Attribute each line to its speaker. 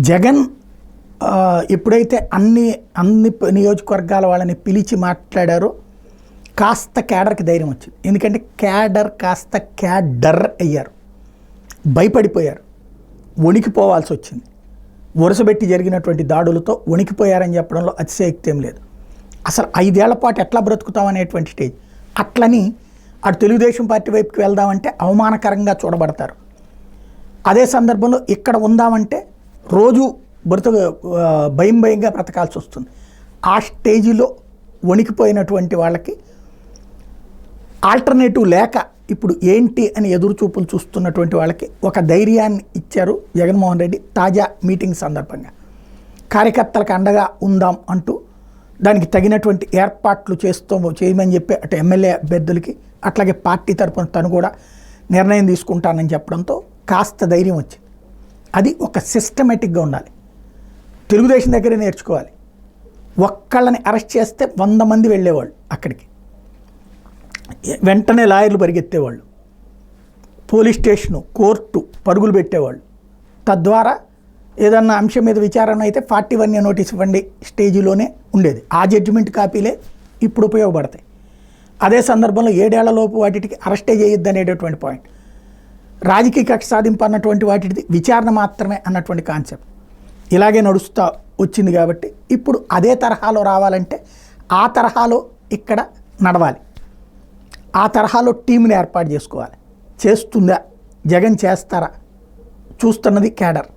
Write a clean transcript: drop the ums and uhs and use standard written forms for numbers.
Speaker 1: జగన్ ఎప్పుడైతే అన్ని అన్ని నియోజకవర్గాల వాళ్ళని పిలిచి మాట్లాడారో కాస్త క్యాడర్కి ధైర్యం వచ్చింది. ఎందుకంటే క్యాడర్ కాస్త క్యాడర్ అయ్యారు, భయపడిపోయారు, వణికిపోవాల్సి వచ్చింది. వరుసబెట్టి జరిగినటువంటి దాడులతో వణికిపోయారని చెప్పడంలో అతిశయోక్తి ఏం లేదు. అసలు 5 ఏళ్ల పాటు ఎట్లా బ్రతుకుతాం అనేటువంటి స్టేజ్. అట్లని అటు తెలుగుదేశం పార్టీ వైపుకి వెళ్దామంటే అవమానకరంగా చూడబడతారు. అదే సందర్భంలో ఇక్కడ ఉందామంటే రోజు భయంగా బ్రతకాల్సి వస్తుంది. ఆ స్టేజిలో వణికిపోయినటువంటి వాళ్ళకి ఆల్టర్నేటివ్ లేక ఇప్పుడు ఏంటి అని ఎదురుచూపులు చూస్తున్నటువంటి వాళ్ళకి ఒక ధైర్యాన్ని ఇచ్చారు జగన్మోహన్ రెడ్డి. తాజా మీటింగ్ సందర్భంగా కార్యకర్తలకు అండగా ఉందాం అంటూ దానికి తగినటువంటి ఏర్పాట్లు చేయమని చెప్పి అటు ఎమ్మెల్యే అభ్యర్థులకి అట్లాగే పార్టీ తరఫున తను కూడా నిర్ణయం తీసుకుంటానని చెప్పడంతో కాస్త ధైర్యం వచ్చింది. అది ఒక సిస్టమేటిక్గా ఉండాలి. తెలుగుదేశం దగ్గరే నేర్చుకోవాలి. ఒక్కళ్ళని అరెస్ట్ చేస్తే 100 మంది వెళ్ళేవాళ్ళు, అక్కడికి వెంటనే లాయర్లు పరిగెత్తేవాళ్ళు, పోలీస్ స్టేషను కోర్టు పరుగులు పెట్టేవాళ్ళు. తద్వారా ఏదన్నా అంశం మీద విచారణ అయితే 41 నోటీస్ ఇవ్వండి స్టేజిలోనే ఉండేది. ఆ జడ్జిమెంట్ కాపీలే ఇప్పుడు ఉపయోగపడతాయి. అదే సందర్భంలో 7 ఏళ్లలోపు వాటికి అరెస్టే చేయొద్దు అనేటటువంటి పాయింట్, రాజకీయ కక్ష సాధింపు అన్నటువంటి వాటిది విచారణ మాత్రమే అన్నటువంటి కాన్సెప్ట్ ఇలాగే నడుస్తూ వచ్చింది. కాబట్టి ఇప్పుడు అదే తరహాలో రావాలంటే ఆ తరహాలో ఇక్కడ నడవాలి. ఆ తరహాలో టీంని ఏర్పాటు చేసుకోవాలి. చేస్తుందా జగన్, చేస్తారా చూస్తున్నది క్యాడర్.